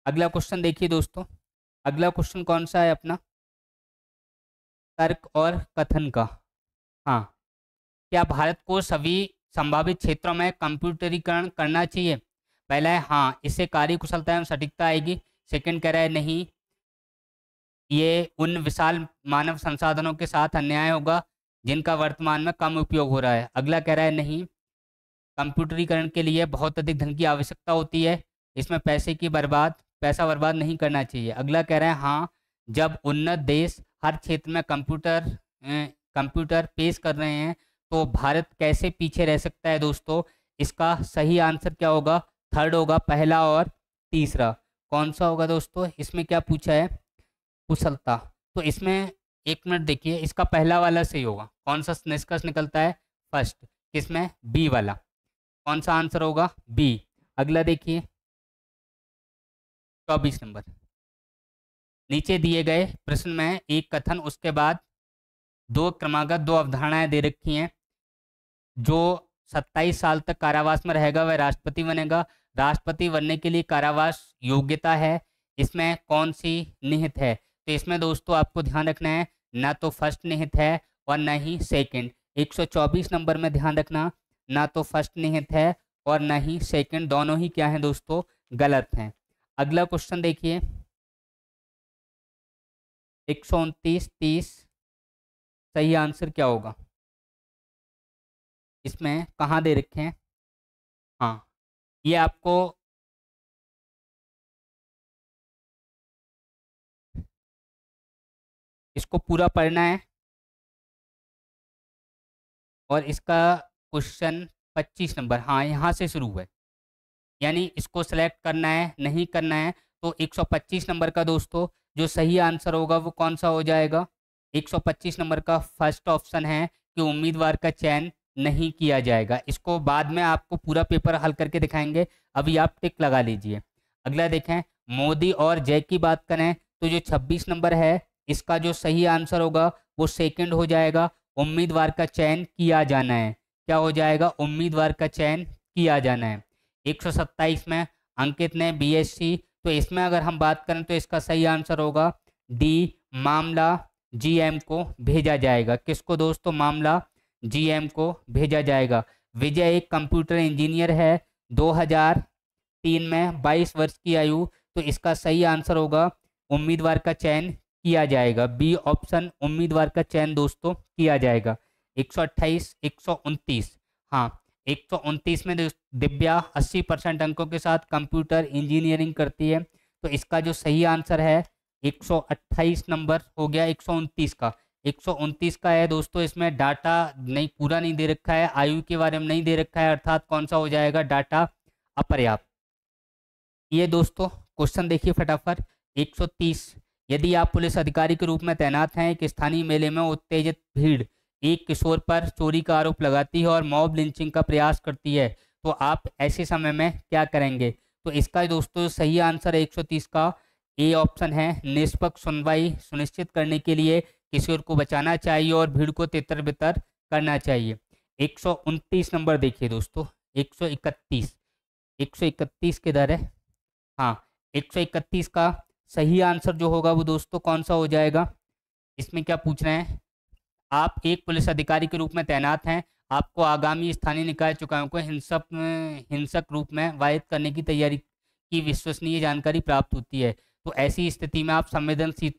अगला क्वेश्चन देखिए दोस्तों, अगला क्वेश्चन कौन सा है अपना? तर्क और कथन का। हाँ, क्या भारत को सभी संभावित क्षेत्रों में कंप्यूटरीकरण करना चाहिए? पहला है हाँ, इससे कार्यकुशलता एवं सटीकता आएगी। सेकंड कह रहा है नहीं, ये उन विशाल मानव संसाधनों के साथ अन्याय होगा जिनका वर्तमान में कम उपयोग हो रहा है। अगला कह रहा है नहीं, कंप्यूटरीकरण के लिए बहुत अधिक धन की आवश्यकता होती है, इसमें पैसा बर्बाद नहीं करना चाहिए। अगला कह रहा है हाँ, जब उन्नत देश हर क्षेत्र में कंप्यूटर पेश कर रहे हैं तो भारत कैसे पीछे रह सकता है दोस्तों। इसका सही आंसर क्या होगा, थर्ड होगा, पहला और तीसरा। कौन सा होगा दोस्तों, इसमें क्या पूछा है, कुशलता। तो इसमें एक मिनट देखिए, इसका पहला वाला सही होगा। कौन सा निष्कर्ष निकलता है, फर्स्ट, किसमें, बी वाला। कौन सा आंसर होगा, बी। अगला देखिए 24 नंबर, नीचे दिए गए प्रश्न में एक कथन, उसके बाद दो क्रमागत दो अवधारणाएं दे रखी हैं। जो 27 साल तक कारावास में रहेगा वह राष्ट्रपति बनेगा। राष्ट्रपति बनने के लिए कारावास योग्यता है, इसमें कौन सी निहित है। तो इसमें दोस्तों आपको ध्यान रखना है, ना तो फर्स्ट निहित है और ना ही सेकंड। 124 नंबर में ध्यान रखना, ना तो फर्स्ट निहित है और ना ही सेकंड, दोनों ही क्या है दोस्तों, गलत हैं। अगला क्वेश्चन देखिए 129, 30, सही आंसर क्या होगा, इसमें कहाँ दे रखे हैं। हाँ, ये आपको इसको पूरा पढ़ना है और इसका क्वेश्चन 25 नंबर, हाँ यहाँ से शुरू है, यानी इसको सेलेक्ट करना है, नहीं करना है। तो 125 नंबर का दोस्तों जो सही आंसर होगा वो कौन सा हो जाएगा, 125 नंबर का फर्स्ट ऑप्शन है कि उम्मीदवार का चयन नहीं किया जाएगा। इसको बाद में आपको पूरा पेपर हल करके दिखाएंगे, अभी आप टिक लगा लीजिए। अगला देखें, मोदी और जय की बात करें तो जो 26 नंबर है इसका जो सही आंसर होगा वो सेकंड हो जाएगा, उम्मीदवार का चयन किया जाना है। क्या हो जाएगा, उम्मीदवार का चयन किया जाना है। 127 में अंकित ने बीएससी, तो इसमें अगर हम बात करें तो इसका सही आंसर होगा डी, मामला जीएम को भेजा जाएगा। किसको दोस्तों, मामला जीएम को भेजा जाएगा। विजय एक कंप्यूटर इंजीनियर है, 2003 में 22 वर्ष की आयु, तो इसका सही आंसर होगा उम्मीदवार का चयन किया जाएगा, बी ऑप्शन, उम्मीदवार का चयन दोस्तों किया जाएगा। 128, 129, हाँ 129 में दिव्या 80% अंकों के साथ कंप्यूटर इंजीनियरिंग करती है, तो इसका जो सही आंसर है 128 नंबर हो गया 129 का। 129 का है दोस्तों, इसमें डाटा नहीं, पूरा नहीं दे रखा है, आयु के बारे में नहीं दे रखा है, अर्थात कौन सा हो जाएगा, डाटा अपर्याप्त। ये दोस्तों क्वेश्चन देखिए फटाफट। 130, यदि आप पुलिस अधिकारी के रूप में तैनात हैं, एक स्थानीय मेले में उत्तेजित भीड़ एक किशोर पर चोरी का आरोप लगाती है और मॉब लिंचिंग का प्रयास करती है, तो आप ऐसे समय में क्या करेंगे। तो इसका दोस्तों सही आंसर 130 का ए ऑप्शन है, निष्पक्ष सुनवाई सुनिश्चित करने के लिए किशोर को बचाना चाहिए और भीड़ को तितर बितर करना चाहिए। 129 नंबर देखिए दोस्तों, 131, 131 किधर है, हाँ 131 का सही आंसर जो होगा वो दोस्तों कौन सा हो जाएगा। इसमें क्या पूछ रहे हैं, आप एक पुलिस अधिकारी के रूप में तैनात हैं, आपको आगामी स्थानीय निकाय चुकायों को हिंसक रूप में वाहित करने की तैयारी की विश्वसनीय जानकारी प्राप्त होती है, तो ऐसी स्थिति में आप संवेदनशील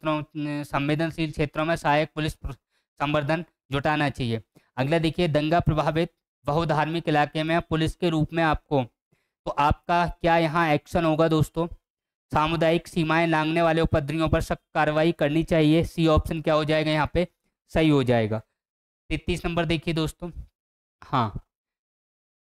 क्षेत्रों में सहायक पुलिस संवर्धन जुटाना चाहिए। अगला देखिए, दंगा प्रभावित बहुधार्मिक इलाके में पुलिस के रूप में आपको, तो आपका क्या यहाँ एक्शन होगा दोस्तों, सामुदायिक सीमाएं लांघने वाले उपद्रवियों पर सख्त कार्रवाई करनी चाहिए, सी ऑप्शन क्या हो जाएगा यहाँ पे सही हो जाएगा। 33 नंबर देखिए दोस्तों, हाँ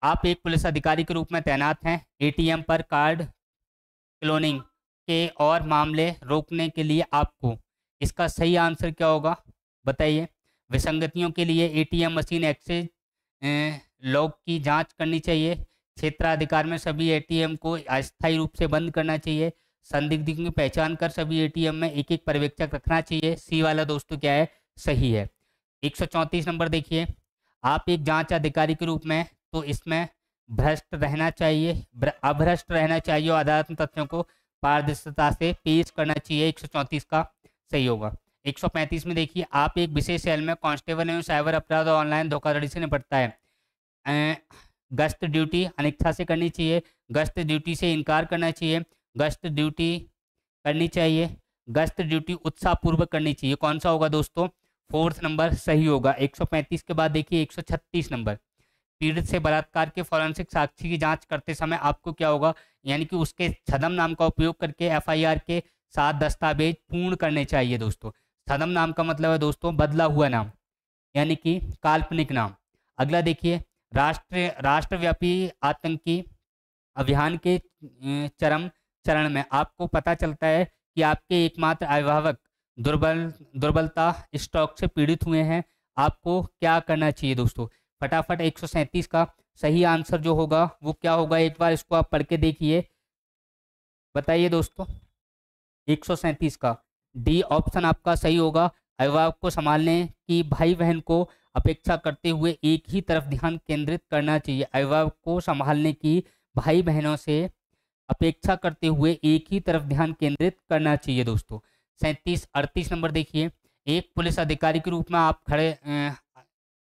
आप एक पुलिस अधिकारी के रूप में तैनात हैं, एटीएम पर कार्ड क्लोनिंग के और मामले रोकने के लिए आपको, इसका सही आंसर क्या होगा बताइए। विसंगतियों के लिए एटीएम मशीन एक्सेस लॉग की जांच करनी चाहिए, क्षेत्राधिकार में सभी एटीएम को अस्थायी रूप से बंद करना चाहिए, संदिग्धों की पहचान कर सभी एटीएम में एक एक पर्यवेक्षक रखना चाहिए, सी वाला दोस्तों क्या है सही है। 134 नंबर देखिए, आप एक जांच अधिकारी के रूप में, तो इसमें भ्रष्ट रहना चाहिए, अभ्रष्ट रहना चाहिए और अदालत में तथ्यों को पारदर्शिता से पेश करना चाहिए, 134 का सही होगा। 135 में देखिए, आप एक विशेष सेल में कांस्टेबल एवं साइबर अपराध और ऑनलाइन धोखाधड़ी से निपटता है, गश्त ड्यूटी अनिच्छा से करनी चाहिए, गश्त ड्यूटी से इनकार करना चाहिए, गश्त ड्यूटी करनी चाहिए, गश्त ड्यूटी उत्साहपूर्वक करनी चाहिए। कौन सा होगा दोस्तों? फोर्थ नंबर सही होगा। 135 के बाद देखिए 136 नंबर, पीड़ित से बलात्कार के फॉरेंसिक साक्ष्य की जांच करते समय आपको क्या होगा, यानी कि उसके छद्म नाम का उपयोग करके एफआईआर के साथ दस्तावेज पूर्ण करने चाहिए दोस्तों। छद्म नाम का मतलब है दोस्तों बदला हुआ नाम, यानी कि काल्पनिक नाम। अगला देखिए, राष्ट्रव्यापी आतंकी अभियान के चरम चरण में आपको पता चलता है कि आपके एकमात्र अभिभावक दुर्बलता स्ट्रोक से पीड़ित हुए हैं। आपको क्या करना चाहिए दोस्तों? फटाफट 137 का सही आंसर जो होगा वो क्या होगा, एक बार इसको आप पढ़ के देखिए, बताइए दोस्तों। 137 का डी ऑप्शन आपका सही होगा। अभिभावक को संभालने की भाई बहन को अपेक्षा करते हुए एक ही तरफ ध्यान केंद्रित करना चाहिए। अभिभावक को संभालने की भाई बहनों से अपेक्षा करते हुए एक ही तरफ ध्यान केंद्रित करना चाहिए दोस्तों। 37-38 नंबर देखिए, एक पुलिस अधिकारी के रूप में आप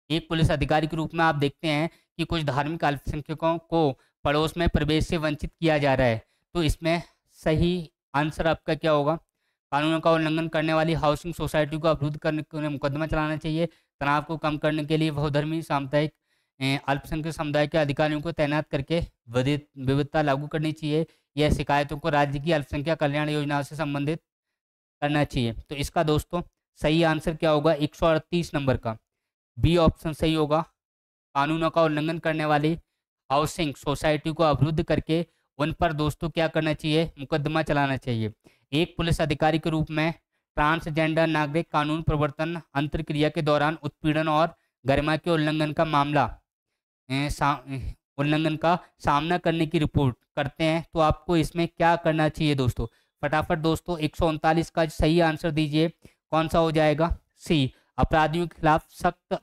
एक पुलिस अधिकारी के रूप में आप देखते हैं कि कुछ धार्मिक अल्पसंख्यकों को पड़ोस में प्रवेश से वंचित किया जा रहा है, तो इसमें सही आंसर आपका क्या होगा? कानूनों का उल्लंघन करने वाली हाउसिंग सोसाइटी को अवरुद्ध करने के लिए मुकदमा चलाना चाहिए। तनाव को कम करने के लिए बहुधर्मी सामुदायिक अल्पसंख्यक समुदाय के अधिकारियों को तैनात करके विविधता लागू करनी चाहिए। यह शिकायतों को राज्य की अल्पसंख्यक कल्याण योजनाओं से संबंधित करना चाहिए। तो इसका दोस्तों सही आंसर क्या होगा? 138 नंबर का बी ऑप्शन सही होगा। कानूनों का उल्लंघन करने वाली हाउसिंग सोसाइटी को अवरुद्ध करके उन पर दोस्तों क्या करना चाहिए? मुकदमा चलाना चाहिए। एक पुलिस अधिकारी के रूप में ट्रांसजेंडर नागरिक कानून प्रवर्तन अंतर्क्रिया के दौरान उत्पीड़न और गरिमा के उल्लंघन का सामना करने की रिपोर्ट करते हैं, तो आपको इसमें क्या करना चाहिए दोस्तों? फटाफट दोस्तों 139 का सही आंसर दीजिए, कौन सा हो जाएगा? सी, अपराधियों के खिलाफ सख्त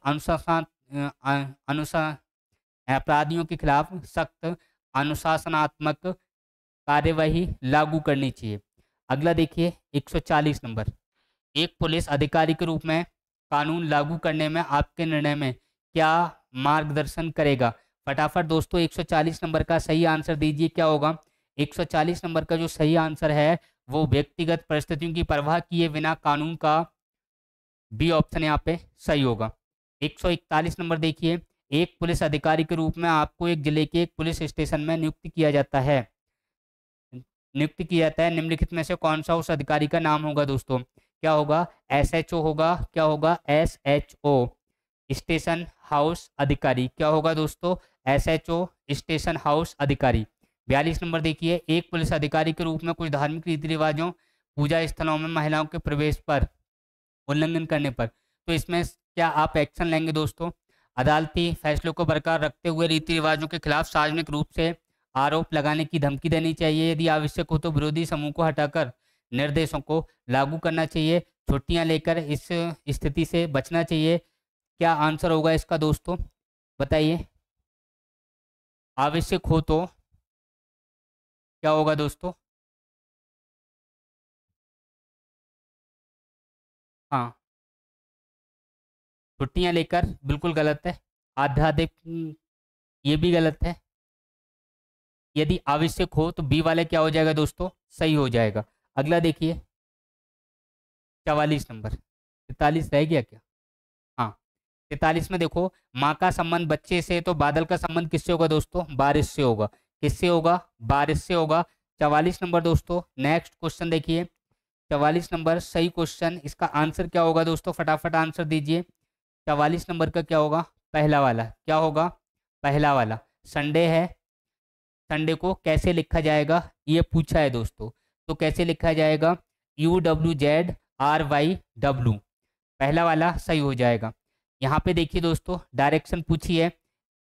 अपराधियों के खिलाफ सख्त अनुशासनात्मक कार्यवाही लागू करनी चाहिए। अगला देखिए 140 नंबर, एक पुलिस अधिकारी के रूप में कानून लागू करने में आपके निर्णय में क्या मार्गदर्शन करेगा? फटाफट दोस्तों 140 नंबर का सही आंसर दीजिए, क्या होगा? 140 नंबर का जो सही आंसर है वो व्यक्तिगत परिस्थितियों की परवाह किए बिना कानून का बी ऑप्शन यहाँ पे सही होगा। 141 नंबर देखिए, एक पुलिस अधिकारी के रूप में आपको एक जिले के एक पुलिस स्टेशन में नियुक्त किया जाता है। निम्नलिखित में से कौन सा उस अधिकारी का नाम होगा दोस्तों? क्या होगा? एसएचओ होगा। क्या होगा? एसएचओ, स्टेशन हाउस अधिकारी। क्या होगा दोस्तों? एसएचओ, स्टेशन हाउस अधिकारी। 42 नंबर देखिए, एक पुलिस अधिकारी के रूप में कुछ धार्मिक रीति रिवाजों, पूजा स्थलों में महिलाओं के प्रवेश पर उल्लंघन करने पर, तो इसमें क्या आप एक्शन लेंगे दोस्तों? अदालती फैसलों को बरकरार रखते हुए रीति रिवाजों के खिलाफ सार्वजनिक रूप से आरोप लगाने की धमकी देनी चाहिए। यदि आवश्यक हो तो विरोधी समूह को हटाकर निर्देशों को लागू करना चाहिए। छुट्टियां लेकर इस स्थिति से बचना चाहिए। क्या आंसर होगा इसका दोस्तों? बताइए। आवश्यक हो तो क्या होगा दोस्तों? हाँ, छुट्टियां लेकर बिल्कुल गलत है। आध्यात्मिक ये भी गलत है। यदि आवश्यक हो तो बी वाले क्या हो जाएगा दोस्तों? सही हो जाएगा। अगला देखिए 44 नंबर, 43 रह गया क्या? हाँ, 43 में देखो, माँ का संबंध बच्चे से, तो बादल का संबंध किससे होगा दोस्तों? बारिश से होगा। किससे होगा? बारिश से होगा। 44 नंबर दोस्तों, नेक्स्ट क्वेश्चन देखिए 44 नंबर सही क्वेश्चन, इसका आंसर क्या होगा दोस्तों? फटाफट आंसर दीजिए। 44 नंबर का क्या होगा? पहला वाला। क्या होगा? पहला वाला। संडे है, संडे को कैसे लिखा जाएगा ये पूछा है दोस्तों, तो कैसे लिखा जाएगा? UWZRYW, पहला वाला सही हो जाएगा। यहाँ पे देखिए दोस्तों, डायरेक्शन पूछी है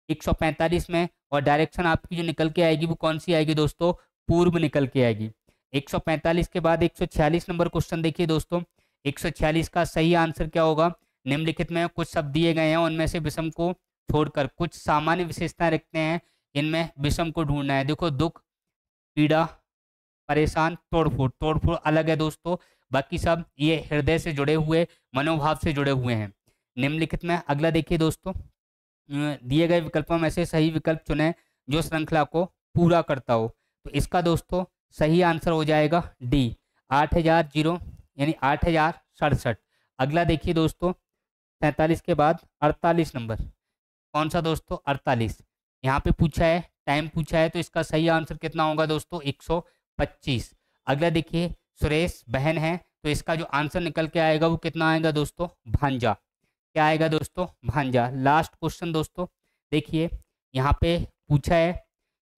145 में, और डायरेक्शन आपकी जो निकल के आएगी वो कौन सी आएगी दोस्तों? पूर्व निकल के आएगी। 145 के बाद 146 नंबर क्वेश्चन देखिए दोस्तों, 146 का सही आंसर क्या होगा? निम्नलिखित में कुछ शब्द दिए गए हैं, उनमें से विषम को छोड़कर कुछ सामान्य विशेषताएं रखते हैं, इनमें विषम को ढूंढना है। देखो, दुख, पीड़ा, परेशान, तोड़फोड़। तोड़फोड़ अलग है दोस्तों, बाकी सब ये हृदय से जुड़े हुए, मनोभाव से जुड़े हुए हैं। निम्नलिखित में अगला देखिए दोस्तों, दिए गए विकल्पों में से सही विकल्प चुनें जो श्रृंखला को पूरा करता हो। तो इसका दोस्तों सही आंसर हो जाएगा डी। 8,000 यानी 8,067। अगला देखिए दोस्तों, 47 के बाद 48 नंबर, कौन सा दोस्तों? 48। यहाँ पे पूछा है, टाइम पूछा है, तो इसका सही आंसर कितना होगा दोस्तों? 125। अगला देखिए, सुरेश बहन है, तो इसका जो आंसर निकल के आएगा वो कितना आएगा दोस्तों? भांजा। क्या आएगा दोस्तों? भांजा। लास्ट क्वेश्चन दोस्तों देखिए, यहाँ पे पूछा है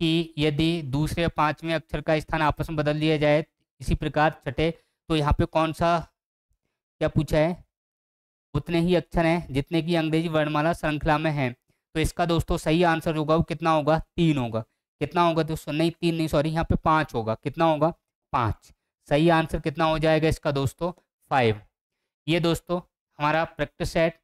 कि यदि दूसरे या पांचवें अक्षर का स्थान आपस में बदल लिया जाए इसी प्रकार छठे, तो यहाँ पे कौन सा, क्या पूछा है? उतने ही अक्षर हैं जितने की अंग्रेजी वर्णमाला श्रृंखला में हैं। तो इसका दोस्तों सही आंसर होगा वो कितना होगा? 3 होगा। कितना होगा दोस्तों? नहीं 3 नहीं, सॉरी, यहाँ पे 5 होगा। कितना होगा? 5। सही आंसर कितना हो जाएगा इसका दोस्तों? 5। ये दोस्तों हमारा प्रैक्टिस सेट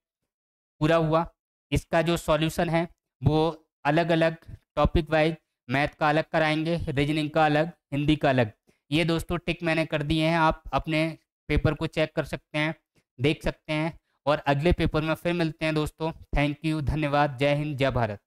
पूरा हुआ। इसका जो सॉल्यूशन है वो अलग अलग टॉपिक वाइज, मैथ का अलग कराएंगे, रीजनिंग का अलग, हिंदी का अलग। ये दोस्तों टिक मैंने कर दिए हैं, आप अपने पेपर को चेक कर सकते हैं, देख सकते हैं। और अगले पेपर में फिर मिलते हैं दोस्तों। थैंक यू, धन्यवाद, जय हिंद, जय भारत।